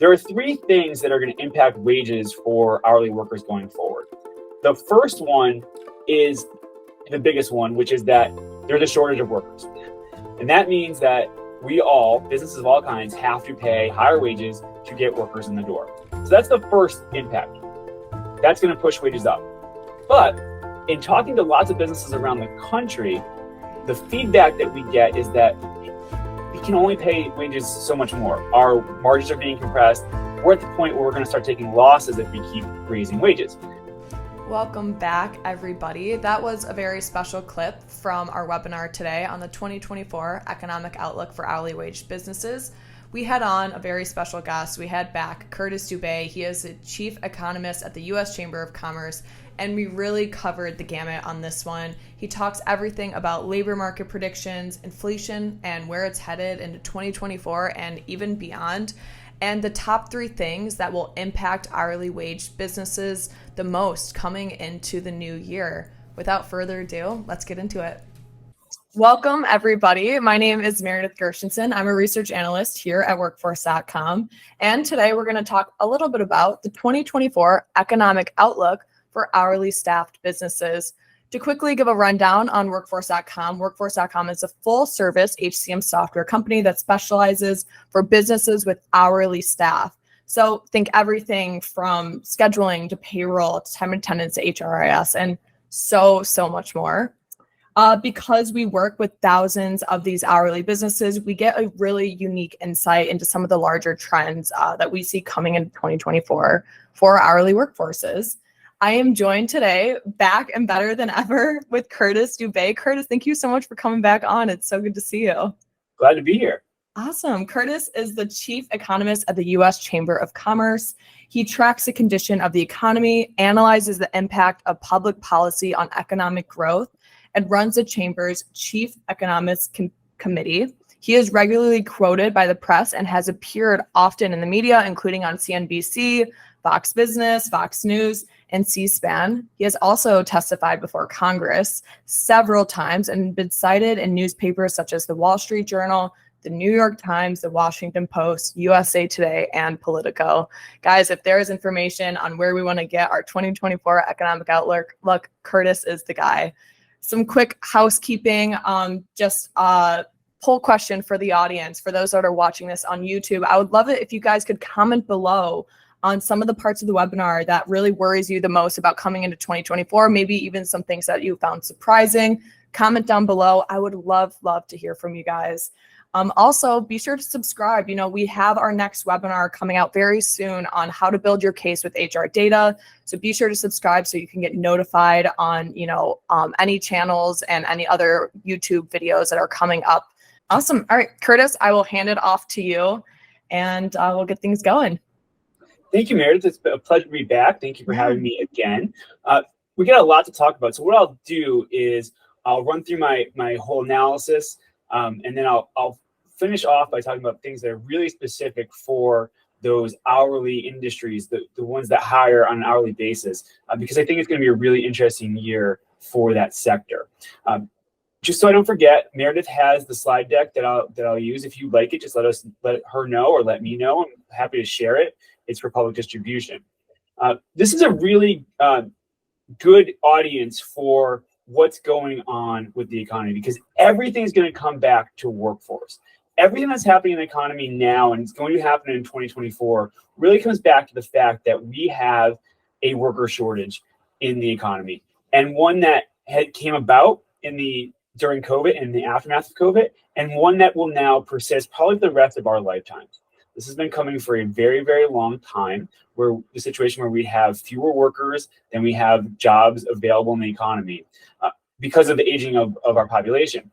There are three things that are going to impact wages for hourly workers going forward. The first one is the biggest one, which is that there's a shortage of workers. And that means that we all, businesses of all kinds, have to pay higher wages to get workers in the door. So that's the first impact. That's going to push wages up. But in talking to lots of businesses around the country, the feedback that we get is that we can only pay wages so much more. Our margins are being compressed. We're at the point where we're going to start taking losses if we keep raising wages. Welcome back, everybody. That was a very special clip from our webinar today on the 2024 Economic Outlook for Hourly Wage Businesses. We had on a very special guest. We had back Curtis Dubay. He is the Chief Economist at the U.S. Chamber of Commerce, and we really covered the gamut on this one. He talks everything about labor market predictions, inflation, and where it's headed into 2024 and even beyond, and the top three things that will impact hourly wage businesses the most coming into the new year. Without further ado, let's get into it. Welcome, everybody. My name is Meredith Gershenson. I'm a research analyst here at workforce.com. And today we're going to talk a little bit about the 2024 economic outlook for hourly staffed businesses. To quickly give a rundown on workforce.com, workforce.com is a full-service HCM software company that specializes for businesses with hourly staff. So think everything from scheduling to payroll to time and attendance to HRIS and so much more. Because we work with thousands of these hourly businesses, we get a really unique insight into some of the larger trends that we see coming in 2024 for hourly workforces. I am joined today, back and better than ever, with Curtis Dubay. Curtis, thank you so much for coming back on. It's so good to see you. Glad to be here. Awesome. Curtis is the Chief Economist at the U.S. Chamber of Commerce. He tracks the condition of the economy, analyzes the impact of public policy on economic growth, and runs the Chamber's Chief Economist Committee. He is regularly quoted by the press and has appeared often in the media, including on CNBC, Fox Business, Fox News, and C-SPAN. He has also testified before Congress several times and been cited in newspapers such as the Wall Street Journal, the New York Times, the Washington Post, USA Today, and Politico. Guys, if there is information on where we want to get our 2024 economic outlook, look, Curtis is the guy. Some quick housekeeping, poll question for the audience. For those that are watching this on YouTube, I would love it if you guys could comment below on some of the parts of the webinar that really worries you the most about coming into 2024, maybe even some things that you found surprising. Comment down below. I would love to hear from you guys. Also, be sure to subscribe. We have our next webinar coming out very soon on how to build your case with HR data. So be sure to subscribe so you can get notified on, any channels and any other YouTube videos that are coming up. Awesome. All right, Curtis, I will hand it off to you and we'll get things going. Thank you, Meredith. It's a pleasure to be back. Thank you for having me again. We got a lot to talk about. So what I'll do is I'll run through my whole analysis. And then I'll finish off by talking about things that are really specific for those hourly industries, the ones that hire on an hourly basis, because I think it's going to be a really interesting year for that sector. Just so I don't forget, Meredith has the slide deck that I'll use. If you like it, just let her know or let me know. I'm happy to share it. It's for public distribution. This is a really good audience for what's going on with the economy, because everything's going to come back to workforce. Everything that's happening in the economy now and it's going to happen in 2024 really comes back to the fact that we have a worker shortage in the economy, and one that came about during COVID and the aftermath of COVID, and one that will now persist probably the rest of our lifetimes. This has been coming for a very, very long time, where the situation where we have fewer workers than we have jobs available in the economy because of the aging of our population.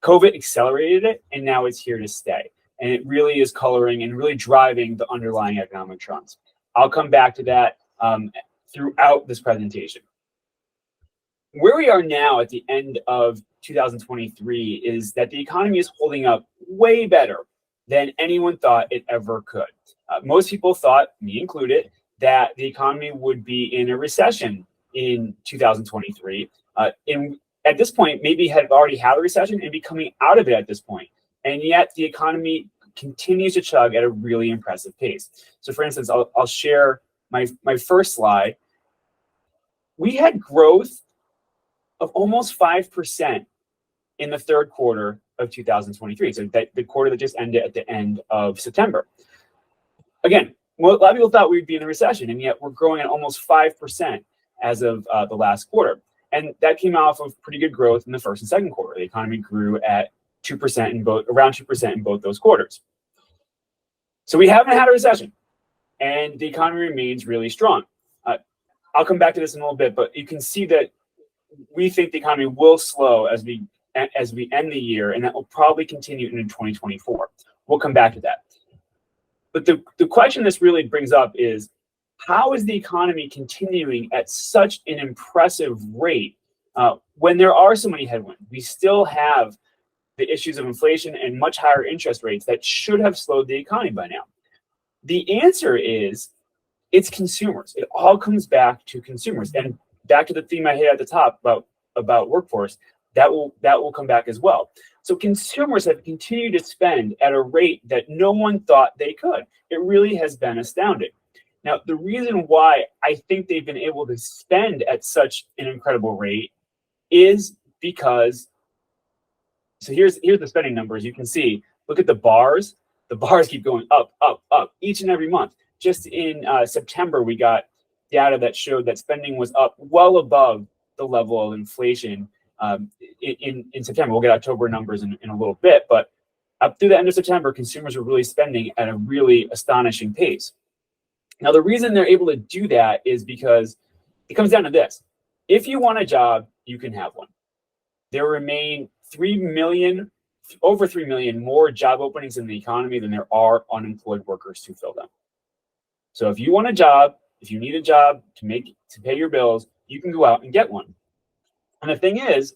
COVID accelerated it, and now it's here to stay. And it really is coloring and really driving the underlying economic trends. I'll come back to that throughout this presentation. Where we are now at the end of 2023 is that the economy is holding up way better than anyone thought it ever could. Most people thought, me included, that the economy would be in a recession in 2023. At this point, maybe had already had a recession and be coming out of it at this point. And yet the economy continues to chug at a really impressive pace. So for instance, I'll share my first slide. We had growth of almost 5% in the third quarter of 2023. So that the quarter that just ended at the end of September. Again, well, a lot of people thought we'd be in a recession, and yet we're growing at almost 5% as of the last quarter. And that came off of pretty good growth in the first and second quarter. The economy grew at 2% in both, around 2% in both those quarters. So we haven't had a recession, and the economy remains really strong. I'll come back to this in a little bit, but you can see that we think the economy will slow as we end the year, and that will probably continue into 2024. We'll come back to that. But the question this really brings up is, how is the economy continuing at such an impressive rate when there are so many headwinds? We still have the issues of inflation and much higher interest rates that should have slowed the economy by now. The answer is, it's consumers. It all comes back to consumers. And back to the theme I hit at the top about workforce, that will come back as well. So consumers have continued to spend at a rate that no one thought they could. It really has been astounding. Now, the reason why I think they've been able to spend at such an incredible rate is because, so here's the spending numbers. You can see, look at the bars. The bars keep going up, up, up each and every month. Just in September, we got data that showed that spending was up well above the level of inflation in September. We'll get October numbers in a little bit, but up through the end of September, consumers were really spending at a really astonishing pace. Now, the reason they're able to do that is because it comes down to this. If you want a job, you can have one. There remain over 3 million more job openings in the economy than there are unemployed workers to fill them. So if you want a job, if you need a job to pay your bills, you can go out and get one. And the thing is,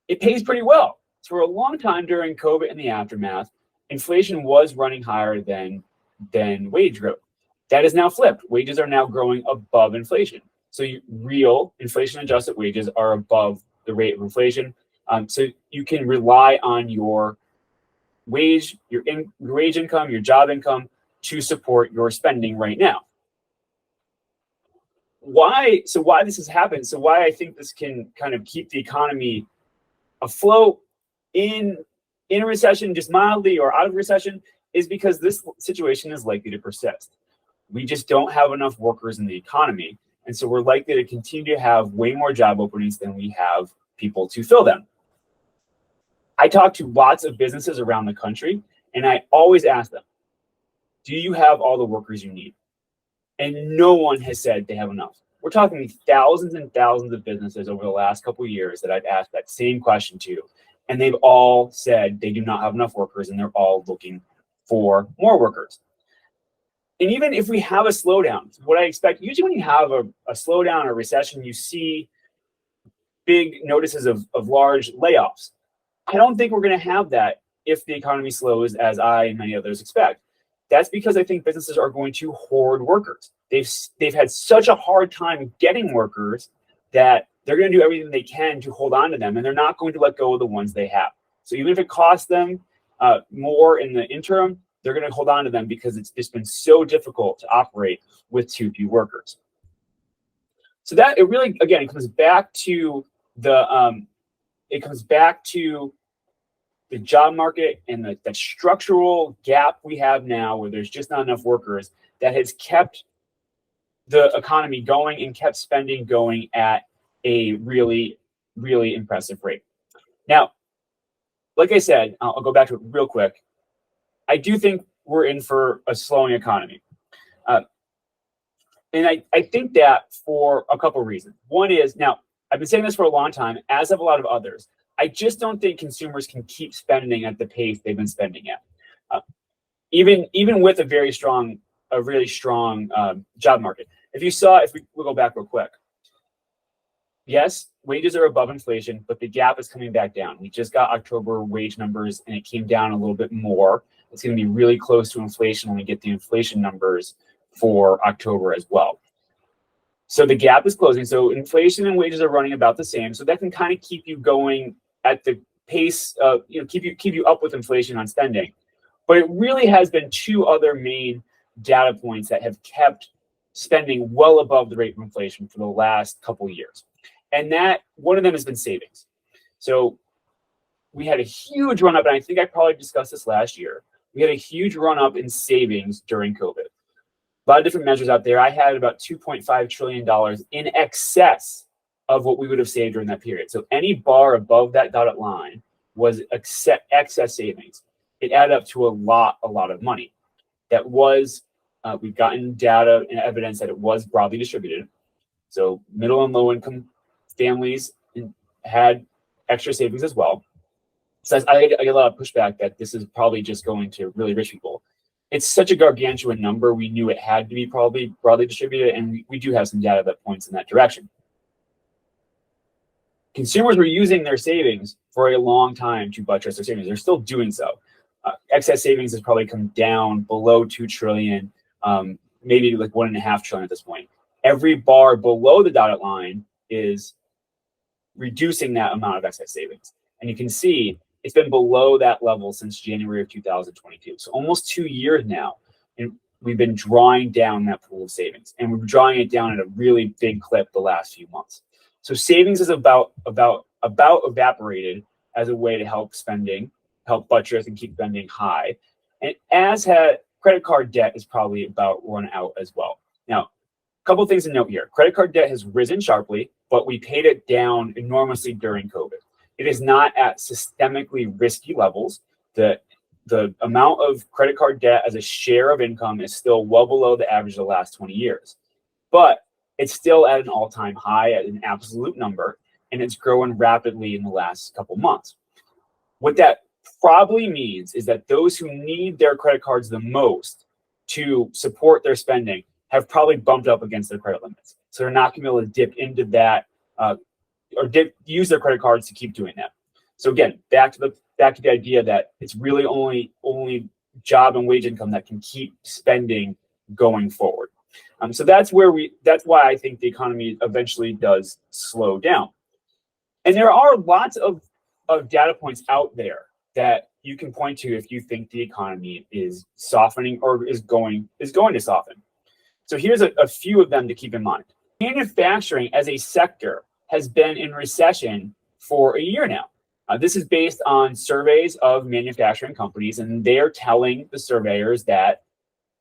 it pays pretty well. So for a long time during COVID and the aftermath, inflation was running higher than wage growth. That is now flipped. Wages are now growing above inflation. So real inflation-adjusted wages are above the rate of inflation. So you can rely on your wage income, your job income to support your spending right now. Why this has happened, so why I think this can kind of keep the economy afloat in a recession, just mildly, or out of recession, is because this situation is likely to persist. We just don't have enough workers in the economy, and so we're likely to continue to have way more job openings than we have people to fill them. I talk to lots of businesses around the country, and I always ask them, do you have all the workers you need? And no one has said they have enough. We're talking thousands and thousands of businesses over the last couple of years that I've asked that same question to, and they've all said they do not have enough workers, and they're all looking for more workers. And even if we have a slowdown, what I expect, usually when you have a slowdown or recession, you see big notices of large layoffs. I don't think we're going to have that if the economy slows, as I and many others expect. That's because I think businesses are going to hoard workers. They've had such a hard time getting workers that they're going to do everything they can to hold on to them, and they're not going to let go of the ones they have. So even if it costs them more in the interim, they're going to hold on to them because it's just been so difficult to operate with too few workers. So that it really, again, it comes back to the job market and the structural gap we have now, where there's just not enough workers, that has kept the economy going and kept spending going at a really, really impressive rate. Now, like I said, I'll go back to it real quick. I do think we're in for a slowing economy. And I think that for a couple of reasons. One is, now, I've been saying this for a long time, as have a lot of others. I just don't think consumers can keep spending at the pace they've been spending at, even with a really strong job market. If we go back real quick, yes, wages are above inflation, but the gap is coming back down. We just got October wage numbers, and it came down a little bit more. It's going to be really close to inflation when we get the inflation numbers for October as well. So the gap is closing. So inflation and wages are running about the same. So that can kind of keep you going at the pace of, keep you up with inflation on spending. But it really has been two other main data points that have kept spending well above the rate of inflation for the last couple of years. And that one of them has been savings. So we had a huge run up, and I think I probably discussed this last year. We had a huge run up in savings during COVID. A lot of different measures out there. I had about $2.5 trillion in excess of what we would have saved during that period. So any bar above that dotted line was excess savings. It added up to a lot of money. That was, we've gotten data and evidence that it was broadly distributed. So middle and low income families had extra savings as well. So I get a lot of pushback that this is probably just going to really rich people. It's such a gargantuan number. We knew it had to be probably broadly distributed, and we do have some data that points in that direction. Consumers were using their savings for a long time to buttress their savings. They're still doing so. Excess savings has probably come down below 2 trillion, maybe like 1.5 trillion at this point. Every bar below the dotted line is reducing that amount of excess savings. And you can see it's been below that level since January of 2022. So almost 2 years now, and we've been drawing down that pool of savings, and we're drawing it down at a really big clip the last few months. So savings is about evaporated as a way to help spending, help buttress and keep spending high. And as had credit card debt is probably about run out as well. Now, a couple of things to note here. Credit card debt has risen sharply, but we paid it down enormously during COVID. It is not at systemically risky levels. The amount of credit card debt as a share of income is still well below the average of the last 20 years. But it's still at an all-time high at an absolute number, and it's growing rapidly in the last couple months. What that probably means is that those who need their credit cards the most to support their spending have probably bumped up against their credit limits. So they're not going to be able to dip into that use their credit cards to keep doing that. So again, back to the idea that it's really only job and wage income that can keep spending going forward. So that's why I think the economy eventually does slow down. And there are lots of data points out there that you can point to if you think the economy is softening or is going to soften. So here's a few of them to keep in mind. Manufacturing as a sector has been in recession for a year now. This is based on surveys of manufacturing companies, and they're telling the surveyors that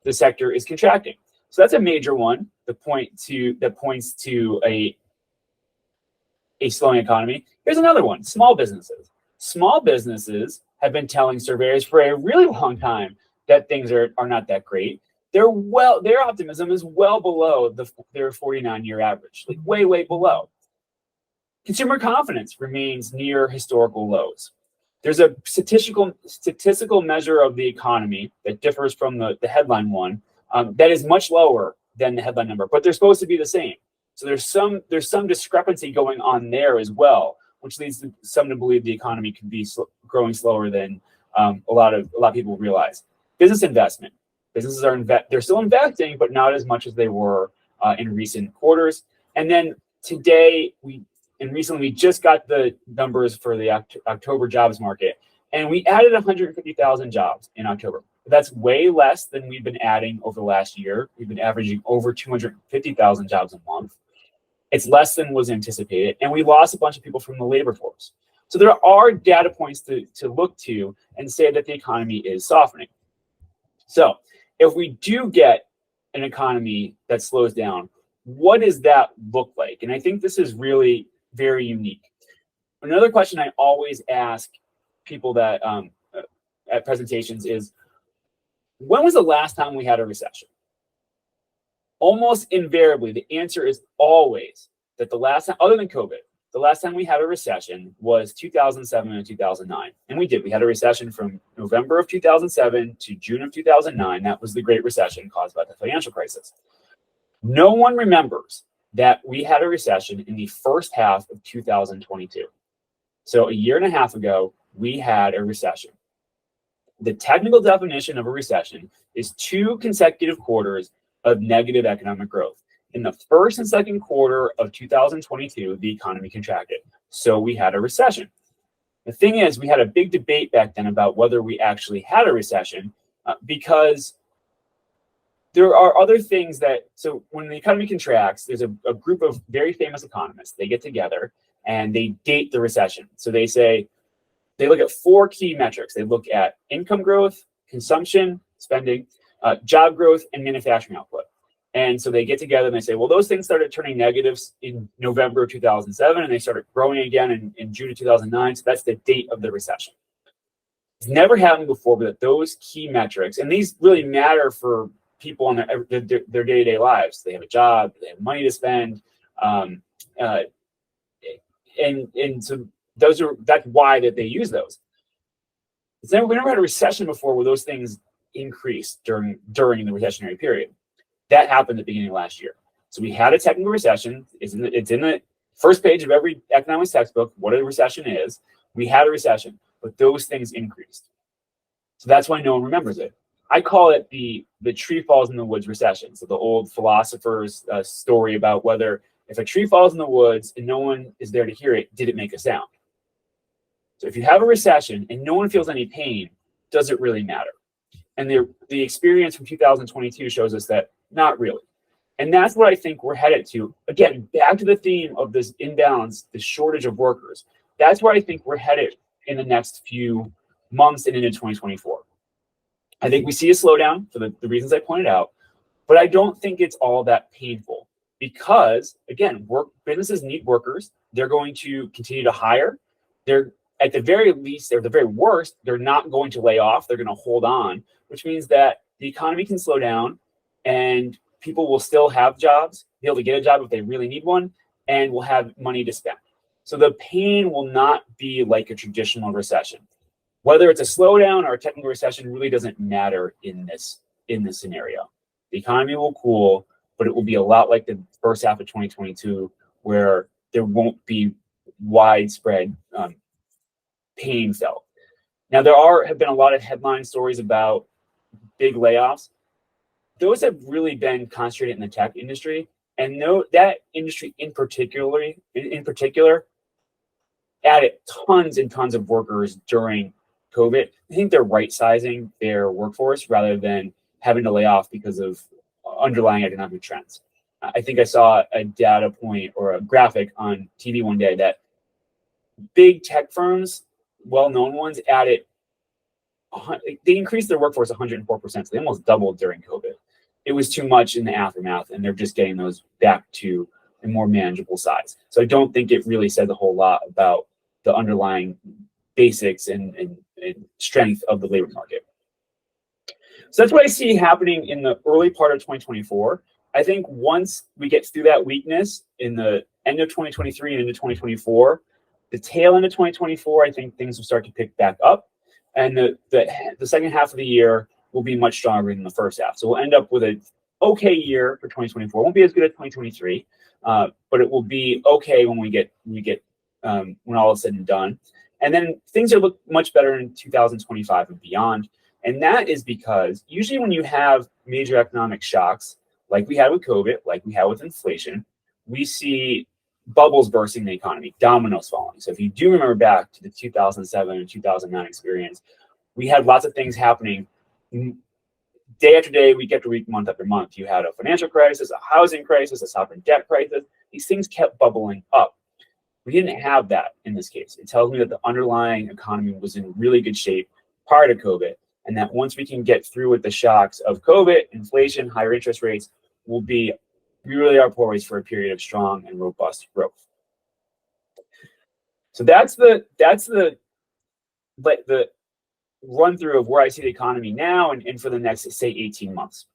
the sector is contracting. So that's a major one that points to a slowing economy. Here's another one: small businesses. Small businesses have been telling surveyors for a really long time that things are not that great. Their optimism is well below their 49-year average, like way below. Consumer confidence remains near historical lows. There's a statistical measure of the economy that differs from the headline one that is much lower than the headline number, but they're supposed to be the same. So there's some discrepancy going on there as well, which leads some to believe the economy could be growing slower than a lot of people realize. Business investment. Businesses they're still investing, but not as much as they were in recent quarters. And then recently we just got the numbers for the October jobs market, and we added 150,000 jobs in October. That's way less than we've been adding over the last year. We've been averaging over 250,000 jobs a month. It's less than was anticipated, and we lost a bunch of people from the labor force. So there are data points to look to and say that the economy is softening. So if we do get an economy that slows down, what does that look like? And I think this is really very unique. Another question I always ask people that at presentations is, when was the last time we had a recession? Almost invariably, the answer is always that the last time, other than COVID, the last time we had a recession was 2007 and 2009. And we did. We had a recession from November of 2007 to June of 2009. That was the Great Recession caused by the financial crisis. No one remembers that we had a recession in the first half of 2022. So a year and a half ago, we had a recession. The technical definition of a recession is 2 consecutive quarters of negative economic growth. In the first and second quarter of 2022, the economy contracted. So we had a recession. The thing is, we had a big debate back then about whether we actually had a recession because there are other things that, so when the economy contracts, there's a group of very famous economists. They get together and they date the recession. So they say, they look at 4 key metrics. They look at income growth, consumption, spending, job growth, and manufacturing output. And so they get together and they say, well, those things started turning negatives in November of 2007, and they started growing again in June of 2009. So that's the date of the recession. It's never happened before, but those key metrics, and these really matter for people in their day-to-day lives. They have a job, they have money to spend, and so that's why that they use those. We never had a recession before where those things increased during the recessionary period. That happened at the beginning of last year. So we had a technical recession. It's in the first page of every economics textbook what a recession is. We had a recession, but those things increased. So that's why no one remembers it. I call it the tree falls in the woods recession. So the old philosopher's story about whether if a tree falls in the woods and no one is there to hear it, did it make a sound? So if you have a recession and no one feels any pain, does it really matter? And the experience from 2022 shows us that not really. And that's what I think we're headed to. Again, back to the theme of this imbalance, the shortage of workers. That's where I think we're headed in the next few months and into 2024. I think we see a slowdown for the reasons I pointed out, but I don't think it's all that painful because, again, businesses need workers. They're going to continue to hire. They're at the very least, or the very worst, they're not going to lay off. They're going to hold on, which means that the economy can slow down and people will still have jobs, be able to get a job if they really need one, and will have money to spend. So the pain will not be like a traditional recession. Whether it's a slowdown or a technical recession really doesn't matter in this scenario. The economy will cool, but it will be a lot like the first half of 2022, where there won't be widespread pain felt. Now, have been a lot of headline stories about big layoffs. Those have really been concentrated in the tech industry, and that industry in particular added tons and tons of workers during COVID. I think they're right-sizing their workforce rather than having to lay off because of underlying economic trends. I think I saw a data point or a graphic on TV one day that big tech firms, well-known ones, they increased their workforce 104%. So they almost doubled during COVID. It was too much in the aftermath, and they're just getting those back to a more manageable size. So I don't think it really says a whole lot about the underlying basics and strength of the labor market. So that's what I see happening in the early part of 2024. I think once we get through that weakness in the end of 2023 and into 2024, the tail end of 2024, I think things will start to pick back up. And the second half of the year will be much stronger than the first half. So we'll end up with an okay year for 2024. It won't be as good as 2023, but it will be okay when we get when all is said and done. And then things will look much better in 2025 and beyond. And that is because usually when you have major economic shocks, like we had with COVID, like we had with inflation, we see bubbles bursting in the economy, dominoes falling. So if you do remember back to the 2007 and 2009 experience, we had lots of things happening day after day, week after week, month after month. You had a financial crisis, a housing crisis, a sovereign debt crisis. These things kept bubbling up. We didn't have that in this case. It tells me that the underlying economy was in really good shape prior to COVID, and that once we can get through with the shocks of COVID, inflation, higher interest rates, we really are poised for a period of strong and robust growth. So that's the run through of where I see the economy now and for the next, say, 18 months.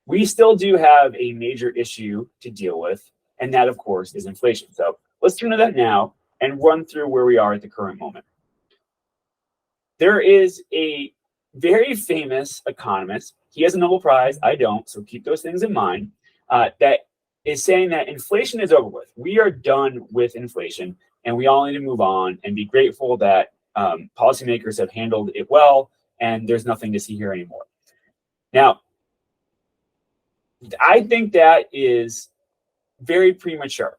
We still do have a major issue to deal with, and that, of course, is inflation. So let's turn to that now and run through where we are at the current moment. There is a very famous economist. He has a Nobel Prize. I don't, so keep those things in mind. That is saying that inflation is over with. We are done with inflation, and we all need to move on and be grateful that policymakers have handled it well, and there's nothing to see here anymore. Now, I think that is very premature.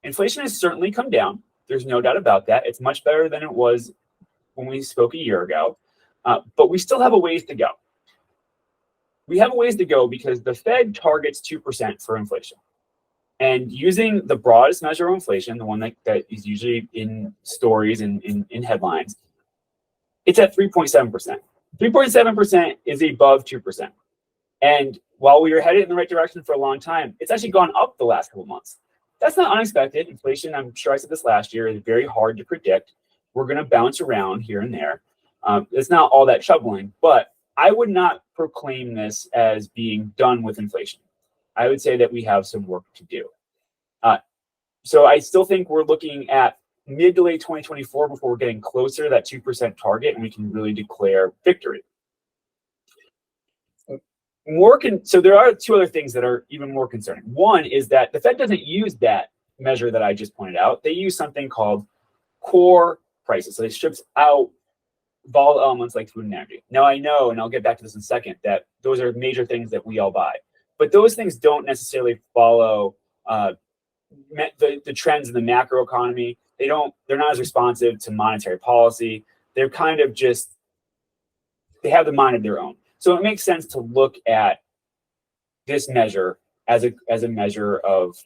Inflation has certainly come down. There's no doubt about that. It's much better than it was when we spoke a year ago, but we still have a ways to go. We have a ways to go because the Fed targets 2% for inflation. And using the broadest measure of inflation, the one that is usually in stories and in headlines, it's at 3.7%. 3.7% is above 2%. And while we were headed in the right direction for a long time, it's actually gone up the last couple of months. That's not unexpected. Inflation, I'm sure I said this last year, is very hard to predict. We're going to bounce around here and there. It's not all that troubling, but I would not proclaim this as being done with inflation. I would say that we have some work to do. So I still think we're looking at mid to late 2024 before we're getting closer to that 2% target and we can really declare victory. So there are two other things that are even more concerning. One is that the Fed doesn't use that measure that I just pointed out. They use something called core prices. So they strips out volatile elements like food and energy. Now I know, and I'll get back to this in a second, that those are major things that we all buy. But those things don't necessarily follow the trends in the macro economy. They're not as responsive to monetary policy. They're kind of just, they have the mind of their own. So it makes sense to look at this measure as a measure of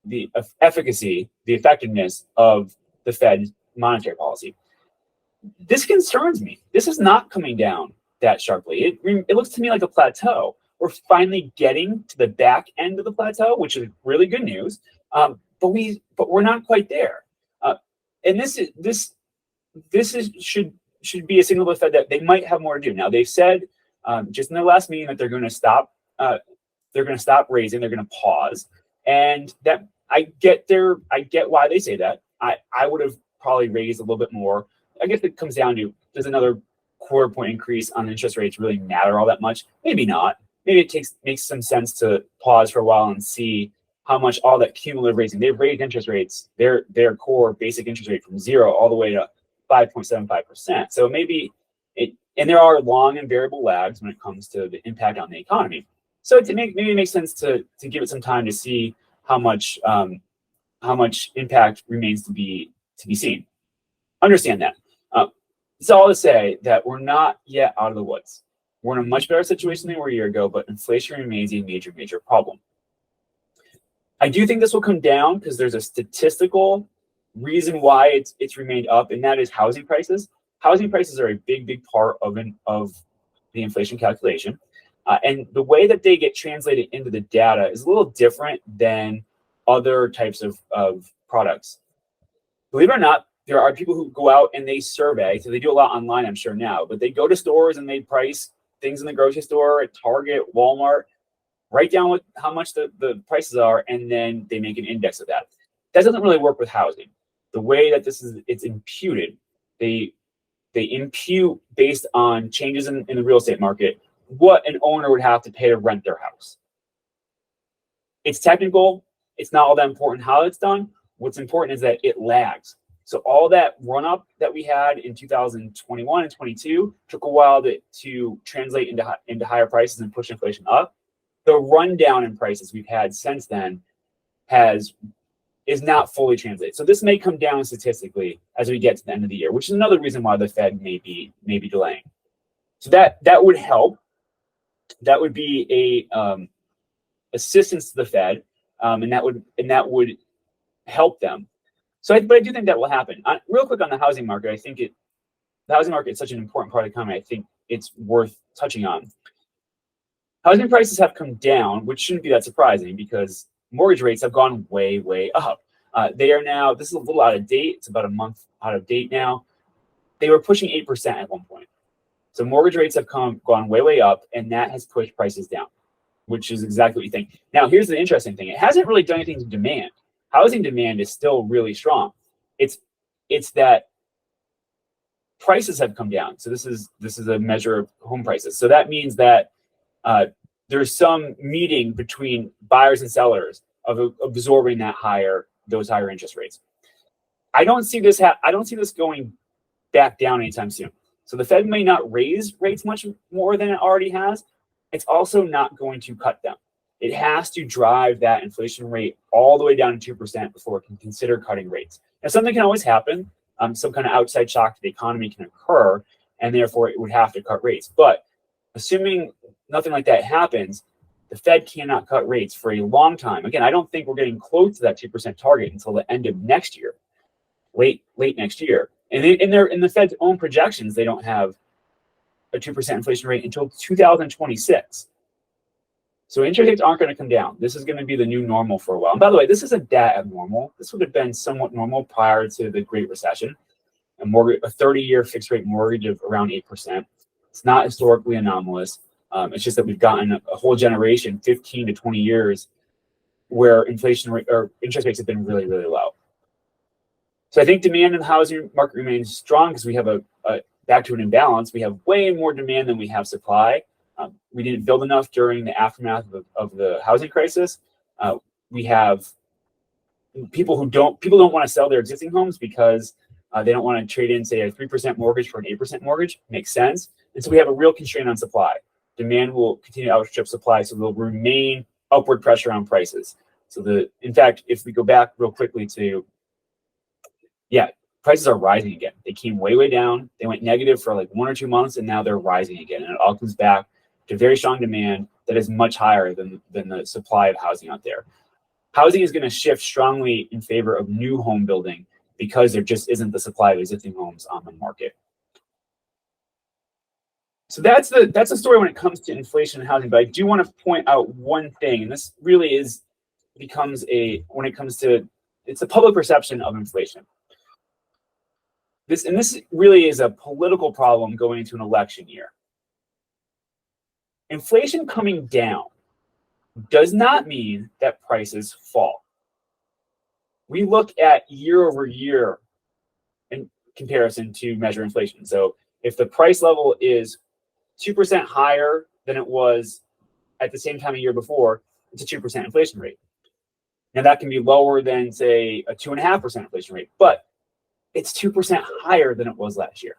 the efficacy, the effectiveness of the Fed's monetary policy. This concerns me. This is not coming down that sharply. It looks to me like a plateau. We're finally getting to the back end of the plateau, which is really good news. But we're not quite there. And this should be a signal to the Fed that they might have more to do. Now they've said just in their last meeting that they're going to stop. They're going to stop raising. They're going to pause, and that I get why they say that. I would have probably raised a little bit more. I guess it comes down to, does another quarter point increase on interest rates really matter all that much? Maybe not. Maybe it makes some sense to pause for a while and see how much all that cumulative raising. They've raised interest rates, their core basic interest rate from 0 all the way to 5.75%. So maybe and there are long and variable lags when it comes to the impact on the economy. So maybe it makes sense to give it some time to see how much impact remains to be seen. Understand that. It's all to say that we're not yet out of the woods. We're in a much better situation than we were a year ago, but inflation remains a major, major problem. I do think this will come down because there's a statistical reason why it's remained up, and that is housing prices. Housing prices are a big, big part of the inflation calculation. And the way that they get translated into the data is a little different than other types of products. Believe it or not, there are people who go out and they survey. So they do a lot online, I'm sure now, but they go to stores and they price things in the grocery store, at Target, Walmart, write down how much the prices are, and then they make an index of that. That doesn't really work with housing. The way that it's imputed, they impute based on changes in the real estate market what an owner would have to pay to rent their house. It's technical. It's not all that important how it's done. What's important is that it lags. So all that run up that we had in 2021 and 22 took a while to translate into higher prices and push inflation up. The rundown in prices we've had since then is not fully translated. So this may come down statistically as we get to the end of the year, which is another reason why the Fed may be delaying. So that would help. That would be a assistance to the Fed, and that would help them. But I do think that will happen. Real quick on the housing market, I think the housing market is such an important part of the economy. I think it's worth touching on. Housing prices have come down, which shouldn't be that surprising because mortgage rates have gone way, way up. They are now, this is a little out of date. It's about a month out of date now. They were pushing 8% at one point. So mortgage rates have gone way, way up, and that has pushed prices down, which is exactly what you think. Now, here's the interesting thing. It hasn't really done anything to demand. Housing demand is still really strong. It's that prices have come down. So this is a measure of home prices. So that means that there's some meeting between buyers and sellers of absorbing those higher interest rates. I don't see this going back down anytime soon. So the Fed may not raise rates much more than it already has. It's also not going to cut them. It has to drive that inflation rate all the way down to 2% before it can consider cutting rates. Now, something can always happen. some kind of outside shock to the economy can occur, and therefore it would have to cut rates. But assuming nothing like that happens, the Fed cannot cut rates for a long time. Again, I don't think we're getting close to that 2% target until the end of next year, late next year. And in the Fed's own projections, they don't have a 2% inflation rate until 2026. So interest rates aren't going to come down. This is going to be the new normal for a while. And by the way, this isn't that abnormal. This would have been somewhat normal prior to the Great Recession. A 30-year fixed rate mortgage of around 8%. It's not historically anomalous. It's just that we've gotten a whole generation, 15 to 20 years, where inflation rate or interest rates have been really, really low. So I think demand in the housing market remains strong because we have a back to an imbalance. We have way more demand than we have supply. We didn't build enough during the aftermath of the housing crisis. We have people don't want to sell their existing homes because they don't want to trade in, say, a 3% mortgage for an 8% mortgage. Makes sense. And so we have a real constraint on supply. Demand will continue to outstrip supply, so there'll remain upward pressure on prices. So in fact, if we go back real quickly to, prices are rising again. They came way, way down. They went negative for like 1 or 2 months, and now they're rising again. And it all comes back to very strong demand that is much higher than the supply of housing out there. Housing is going to shift strongly in favor of new home building because there just isn't the supply of existing homes on the market. So that's the story when it comes to inflation and housing. But I do want to point out one thing, and this really it's the public perception of inflation. This really is a political problem going into an election year. Inflation coming down does not mean that prices fall. We look at year over year in comparison to measure inflation. So if the price level is 2% higher than it was at the same time a year before, it's a 2% inflation rate. Now that can be lower than, say, a 2.5% inflation rate, but it's 2% higher than it was last year.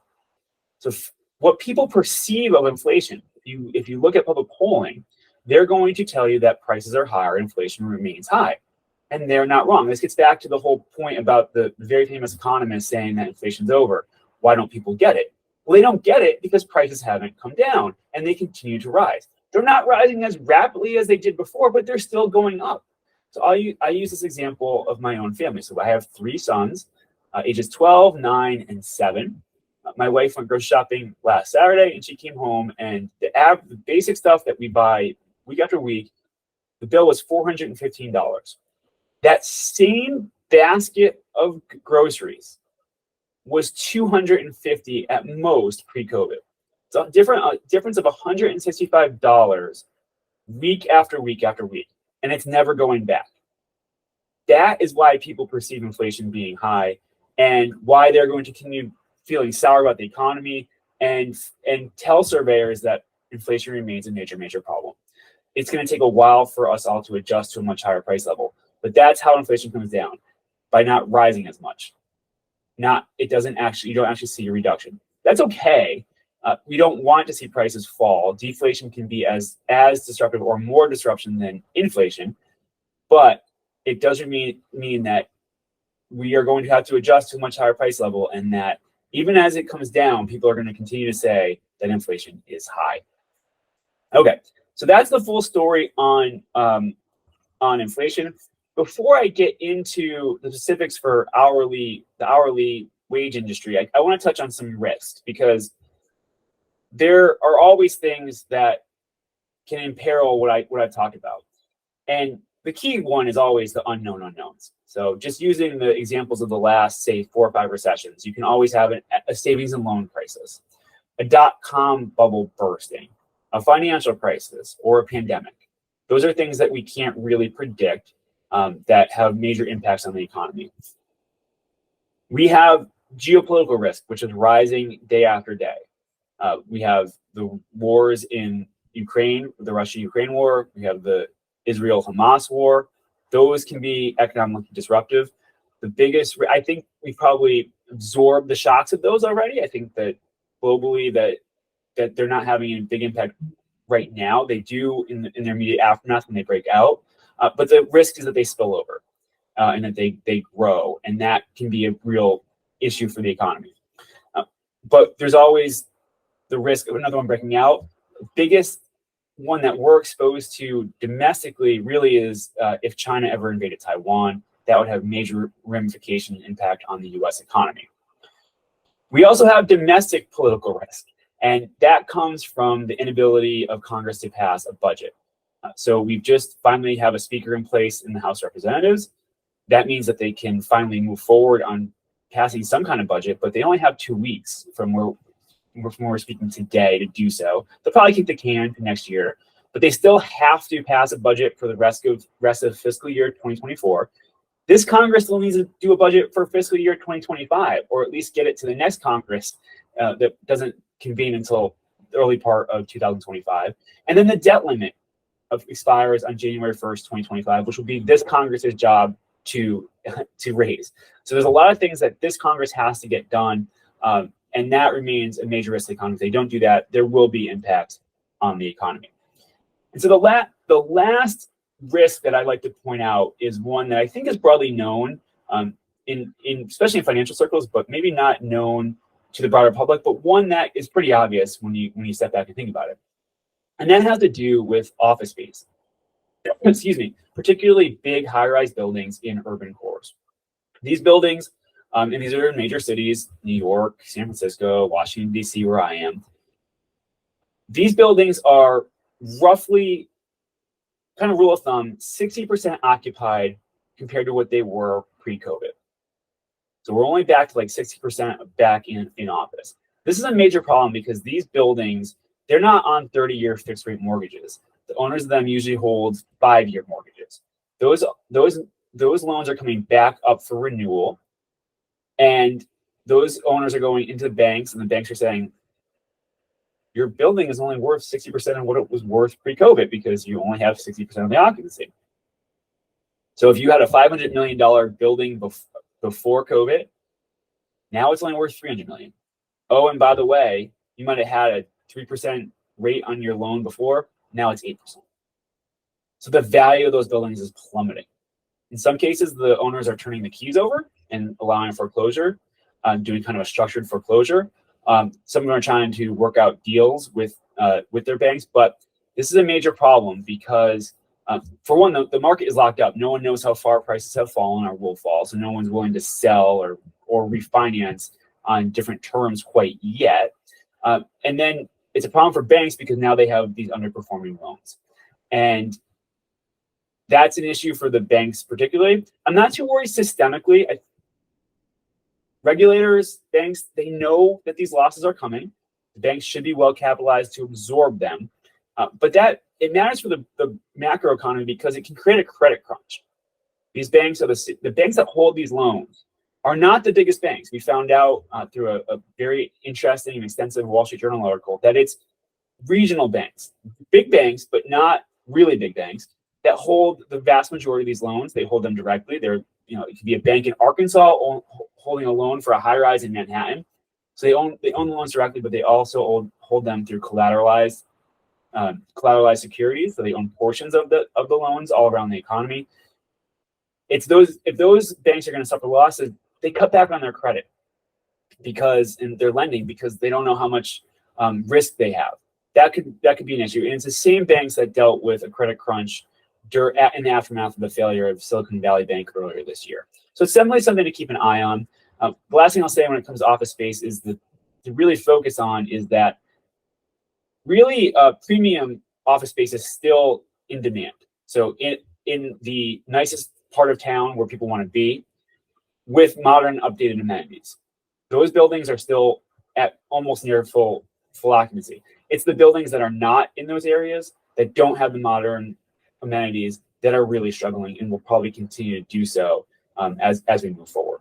So what people perceive of inflation, if you look at public polling, they're going to tell you that prices are higher, inflation remains high. And they're not wrong. This gets back to the whole point about the very famous economist saying that inflation's over. Why don't people get it? Well, they don't get it because prices haven't come down and they continue to rise. They're not rising as rapidly as they did before, but they're still going up. So I use this example of my own family. So I have 3 sons, ages 12, 9, and 7. My wife went grocery shopping last Saturday, and she came home, and the basic stuff that we buy week after week, the bill was $415. That same basket of groceries was $250 at most pre-COVID. So difference of $165 week after week after week, and it's never going back. That is why people perceive inflation being high, and why they're going to continue feeling sour about the economy and tell surveyors that inflation remains a major problem. It's going to take a while for us all to adjust to a much higher price level, but that's how inflation comes down, by not rising as much. You don't actually see a reduction. That's okay. We don't want to see prices fall. Deflation can be as disruptive or more disruption than inflation, but it doesn't mean that we are going to have to adjust to a much higher price level, and that even as it comes down, people are going to continue to say that inflation is high. Okay, so that's the full story on inflation. Before I get into the specifics for the hourly wage industry, I want to touch on some risks, because there are always things that can imperil what I've talked about. And the key one is always the unknown unknowns. So just using the examples of the last, say, 4 or 5 recessions, you can always have a savings and loan crisis, a dot-com bubble bursting, a financial crisis, or a pandemic. Those are things that we can't really predict that have major impacts on the economy. We have geopolitical risk, which is rising day after day. We have the wars in Ukraine, the Russia-Ukraine war. We have the Israel-Hamas war. Those can be economically disruptive. The biggest, I think we've probably absorbed the shocks of those already. I think that globally that they're not having a big impact right now. They do in their immediate aftermath when they break out. But the risk is that they spill over and that they grow. And that can be a real issue for the economy. But there's always the risk of another one breaking out. The biggest one that we're exposed to domestically really is if China ever invaded Taiwan. That would have major ramification and impact on the US economy. We also have domestic political risk, and that comes from the inability of Congress to pass a budget. So we've just finally have a speaker in place in the House of Representatives. That means that they can finally move forward on passing some kind of budget, but they only have 2 weeks from where we're speaking today to do so. They'll probably kick the can to next year, but they still have to pass a budget for the rest of fiscal year 2024. This Congress still needs to do a budget for fiscal year 2025, or at least get it to the next Congress that doesn't convene until the early part of 2025. And then the debt limit expires on January 1st, 2025, which will be this Congress's job to raise. So there's a lot of things that this Congress has to get done, and that remains a major risk to the economy. If they don't do that, there will be impacts on the economy. And so the last risk that I'd like to point out is one that I think is broadly known, in especially in financial circles, but maybe not known to the broader public, but one that is pretty obvious when you step back and think about it. And that has to do with office space. Excuse me, particularly big high-rise buildings in urban cores. These buildings, and these are in major cities, New York, San Francisco, Washington, D.C., where I am. These buildings are roughly, kind of rule of thumb, 60% occupied compared to what they were pre-COVID. So we're only back to like 60% back in office. This is a major problem because these buildings, they're not on 30-year fixed rate mortgages. The owners of them usually hold 5-year mortgages. Those loans are coming back up for renewal, and those owners are going into the banks, and the banks are saying, your building is only worth 60% of what it was worth pre-COVID because you only have 60% of the occupancy. So if you had a $500 million building before COVID, now it's only worth $300 million. Oh, and by the way, you might have had a 3% rate on your loan before, now it's 8%. So the value of those buildings is plummeting. In some cases, the owners are turning the keys over and allowing foreclosure, doing kind of a structured foreclosure. Some of them are trying to work out deals with their banks, but this is a major problem because, for one, the market is locked up. No one knows how far prices have fallen or will fall, so no one's willing to sell or refinance on different terms quite yet. And then it's a problem for banks because now they have these underperforming loans, and that's an issue for the banks particularly. I'm not too worried systemically. Regulators, banks, they know that these losses are coming. The banks should be well capitalized to absorb them. But that it matters for the macro economy because it can create a credit crunch. These banks are the banks that hold these loans are not the biggest banks. We found out through a very interesting and extensive Wall Street Journal article that it's regional banks, big banks, but not really big banks, that hold the vast majority of these loans. They hold them directly. It could be a bank in Arkansas holding a loan for a high rise in Manhattan. So they own the loans directly, but they also hold them through collateralized securities. So they own portions of the loans all around the economy. If those banks are going to suffer losses, they cut back on their credit in their lending because they don't know how much risk they have. That could be an issue. And it's the same banks that dealt with a credit crunch in the aftermath of the failure of Silicon Valley Bank earlier this year. So it's definitely something to keep an eye on. The last thing I'll say when it comes to office space is to really focus on is that really premium office space is still in demand. So in the nicest part of town where people want to be with modern updated amenities. Those buildings are still at almost near full occupancy. It's the buildings that are not in those areas that don't have the modern amenities that are really struggling and will probably continue to do so as we move forward.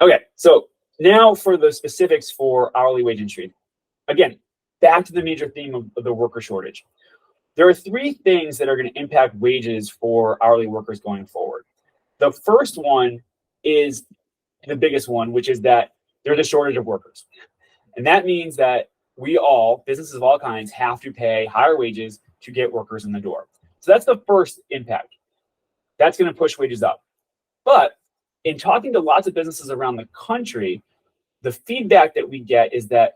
Okay, so now for the specifics for hourly wage industry. Again, back to the major theme of the worker shortage. There are 3 things that are going to impact wages for hourly workers going forward. The first one is the biggest one, which is that there's a shortage of workers. And that means that businesses of all kinds, have to pay higher wages to get workers in the door. So that's the first impact. That's going to push wages up. But in talking to lots of businesses around the country, the feedback that we get is that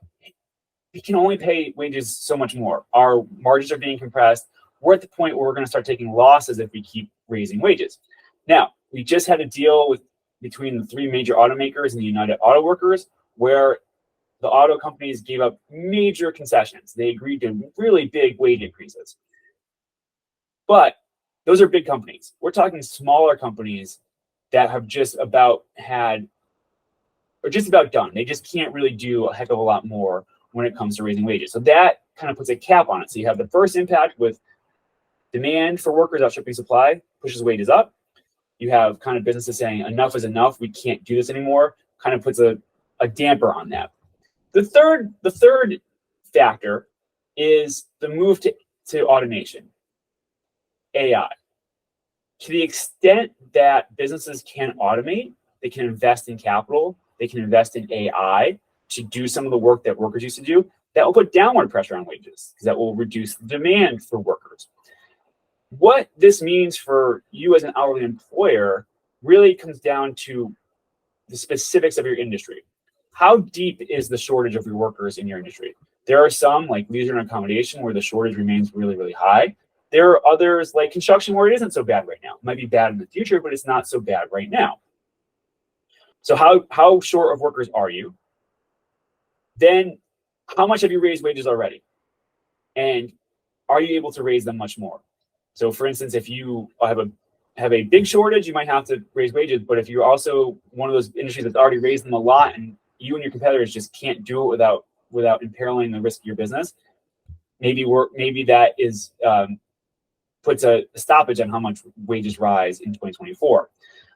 we can only pay wages so much more. Our margins are being compressed. We're at the point where we're going to start taking losses if we keep raising wages. Now, we just had a deal between the three major automakers and the United Auto Workers, where the auto companies gave up major concessions. They agreed to really big wage increases. But those are big companies. We're talking smaller companies that have just about done. They just can't really do a heck of a lot more when it comes to raising wages. So that kind of puts a cap on it. So you have the first impact with demand for workers outstripping supply, pushes wages up. You have kind of businesses saying enough is enough, we can't do this anymore, kind of puts a damper on that. The third factor is the move to automation, AI. To the extent that businesses can automate, they can invest in capital, they can invest in AI to do some of the work that workers used to do. That will put downward pressure on wages because that will reduce the demand for workers. What this means for you as an hourly employer really comes down to the specifics of your industry. How deep is the shortage of your workers in your industry? There are some, like leisure and accommodation, where the shortage remains really, really high. There are others, like construction, where it isn't so bad right now. It might be bad in the future, but it's not so bad right now. So how short of workers are you? Then how much have you raised wages already? And are you able to raise them much more? So for instance, if you have a big shortage, you might have to raise wages. But if you're also one of those industries that's already raised them a lot and you and your competitors just can't do it without imperiling the risk of your business, maybe that is puts a stoppage on how much wages rise in 2024.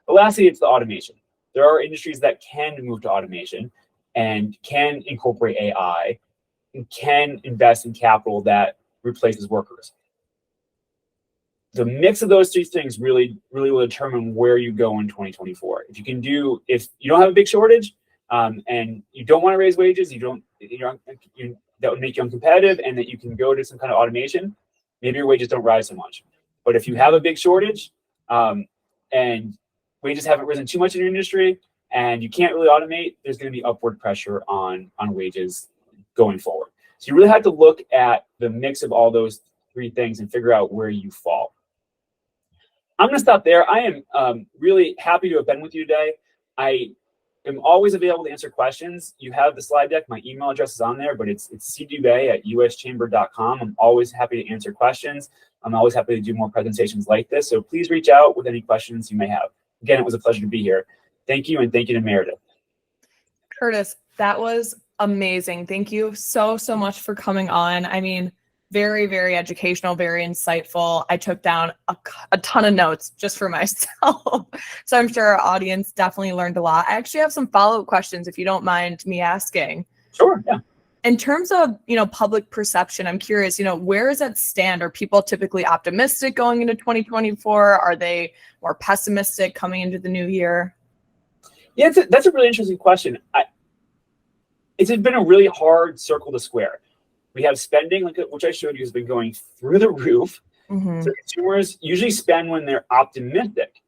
But lastly, it's the automation. There are industries that can move to automation and can incorporate AI and can invest in capital that replaces workers. The mix of those three things really will determine where you go in 2024. If you don't have a big shortage and you don't want to raise wages, that would make you uncompetitive, and that you can go to some kind of automation, maybe your wages don't rise so much. But if you have a big shortage and wages haven't risen too much in your industry and you can't really automate, there's going to be upward pressure on wages going forward. So you really have to look at the mix of all those three things and figure out where you fall. I'm going to stop there. I am really happy to have been with you today. I am always available to answer questions. You have the slide deck. My email address is on there, but it's cdubay@uschamber.com. I'm always happy to answer questions. I'm always happy to do more presentations like this. So please reach out with any questions you may have. Again, it was a pleasure to be here. Thank you, and thank you to Meredith. Curtis, that was amazing. Thank you so much for coming on. I mean, very, very educational, very insightful. I took down a ton of notes just for myself. So I'm sure our audience definitely learned a lot. I actually have some follow-up questions if you don't mind me asking. Sure, yeah. In terms of, public perception, I'm curious, where does that stand? Are people typically optimistic going into 2024? Are they more pessimistic coming into the new year? Yeah, that's a really interesting question. It's been a really hard circle to square. We have spending, which I showed you, has been going through the roof. Mm-hmm. So consumers usually spend when they're optimistic.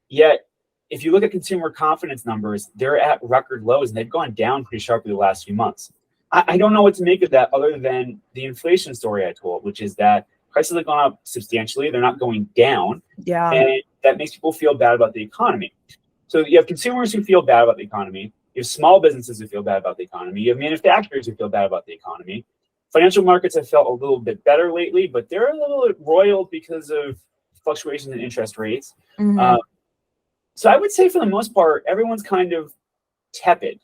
Yet, if you look at consumer confidence numbers, they're at record lows, and they've gone down pretty sharply the last few months. I don't know what to make of that other than the inflation story I told, which is that prices have gone up substantially. They're not going down. Yeah. And that makes people feel bad about the economy. So you have consumers who feel bad about the economy. You have small businesses who feel bad about the economy. You have manufacturers who feel bad about the economy. Financial markets have felt a little bit better lately, but they're a little bit roiled because of fluctuations in interest rates. Mm-hmm. So I would say for the most part, everyone's kind of tepid,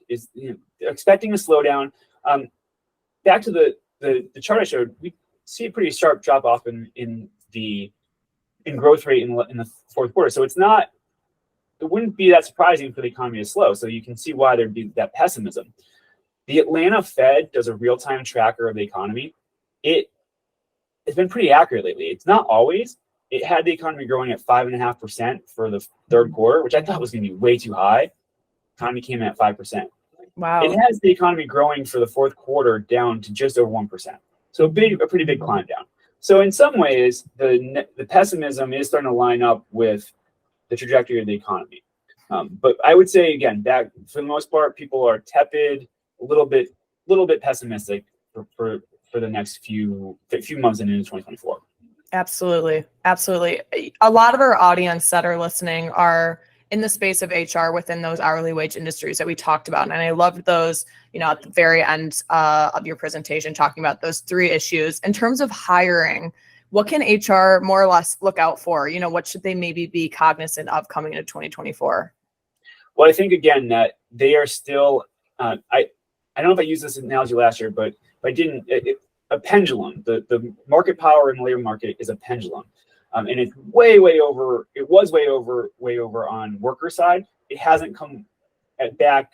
expecting a slowdown. Back to the chart I showed, we see a pretty sharp drop off in growth rate in the fourth quarter. So it wouldn't be that surprising for the economy to slow. So you can see why there'd be that pessimism. The Atlanta Fed does a real-time tracker of the economy. It's been pretty accurate lately. It's not always. It had the economy growing at 5.5% for the third quarter, which I thought was going to be way too high. Economy came in at 5%. Wow. It has the economy growing for the fourth quarter down to just over 1%. So a pretty big climb down. So in some ways, the pessimism is starting to line up with the trajectory of the economy. But I would say again that for the most part, people are tepid, a little bit pessimistic for the next few months and into 2024. Absolutely. Absolutely. A lot of our audience that are listening are in the space of HR within those hourly wage industries that we talked about. And I loved those, at the very end of your presentation, talking about those 3 issues. In terms of hiring, what can HR more or less look out for? What should they maybe be cognizant of coming into 2024? Well, I think again that they are still, I don't know if I used this analogy last year, but if I didn't, a pendulum. The market power in the labor market is a pendulum. And it's way over. It was way over on worker side. It hasn't come back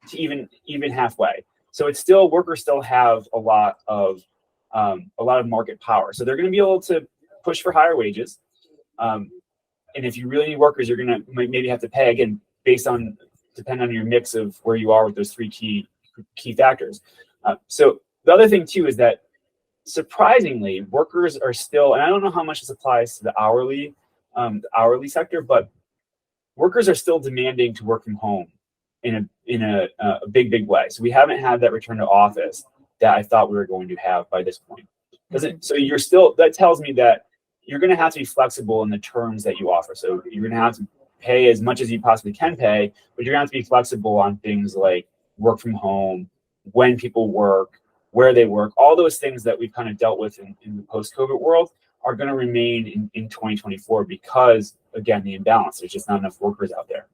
to even halfway. So it's still, workers still have a lot of market power. So they're going to be able to push for higher wages. And if you really need workers, you're going to maybe have to pay again depend on your mix of where you are with those 3 key factors. So the other thing too is that surprisingly, workers are still, and I don't know how much this applies to the hourly sector, but workers are still demanding to work from home in a big way. So we haven't had that return to office that I thought we were going to have by this point. So that tells me that you're going to have to be flexible in the terms that you offer. So you're going to have to pay as much as you possibly can pay, but you're going to have to be flexible on things like work from home, when people work, where they work. All those things that we've kind of dealt with in the post-COVID world are going to remain in 2024 because, again, the imbalance. There's just not enough workers out there.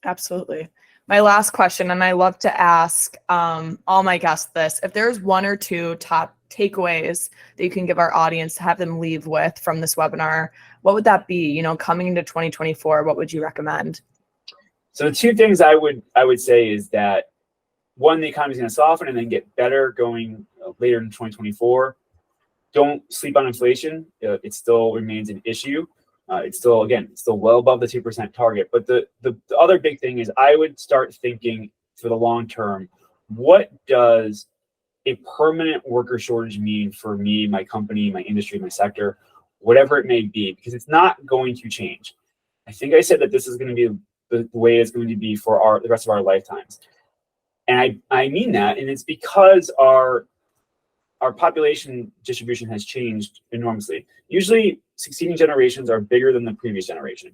Absolutely. My last question, and I love to ask all my guests this: if there's 1 or 2 top takeaways that you can give our audience to have them leave with from this webinar, what would that be? Coming into 2024, what would you recommend? So the 2 things I would say is that, 1, the economy is going to soften and then get better going later in 2024. Don't sleep on inflation. It still remains an issue. It's still well above the 2% target. But the other big thing is I would start thinking for the long term, what does a permanent worker shortage mean for me, my company, my industry, my sector, whatever it may be, because it's not going to change. I think I said that this is going to be the way it's going to be for the rest of our lifetimes. And I mean that, and it's because our population distribution has changed enormously. Usually, succeeding generations are bigger than the previous generation.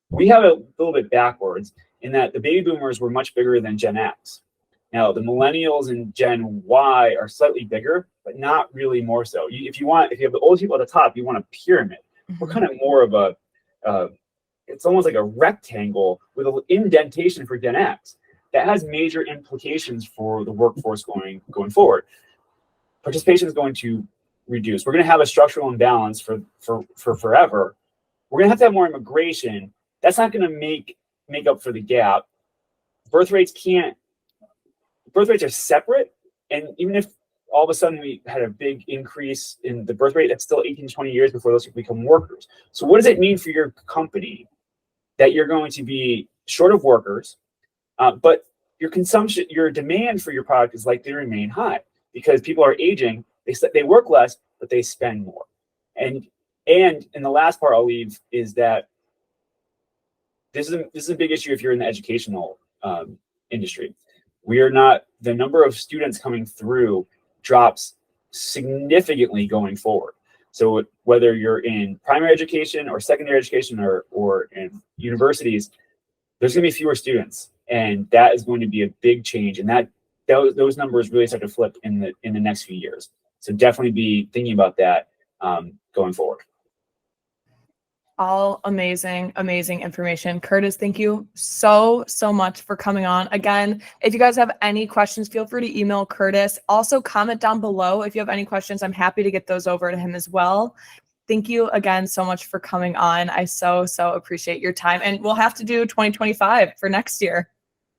We have a little bit backwards in that the baby boomers were much bigger than Gen X. Now, the millennials and Gen Y are slightly bigger, but not really more so. If you have the old people at the top, you want a pyramid. We're kind of more of it's almost like a rectangle with an indentation for Gen X. That has major implications for the workforce going forward. Participation is going to reduce. We're going to have a structural imbalance for forever. We're going to have more immigration. That's not going to make up for the gap. Birth rates are separate, and even if all of a sudden we had a big increase in the birth rate, that's still 18 to 20 years before those people become workers. So what does it mean for your company that you're going to be short of workers, but your demand for your product is likely to remain high because people are aging, they work less, but they spend more. And the last part I'll leave is that this is a big issue if you're in the educational industry. The number of students coming through drops significantly going forward. So whether you're in primary education or secondary education or in universities, there's going to be fewer students, and that is going to be a big change. And those numbers really start to flip in the next few years. So definitely be thinking about that going forward. All amazing information. Curtis, thank you so much for coming on. Again, if you guys have any questions, feel free to email Curtis. Also, comment down below if you have any questions. I'm happy to get those over to him as well. Thank you again so much for coming on. I so appreciate your time. And we'll have to do 2025 for next year.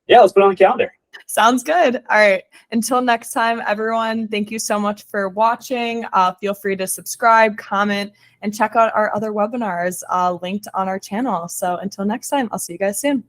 Yeah, let's put it on the calendar. Sounds good. All right. Until next time, everyone, thank you so much for watching. Feel free to subscribe, comment, and check out our other webinars linked on our channel. So until next time, I'll see you guys soon.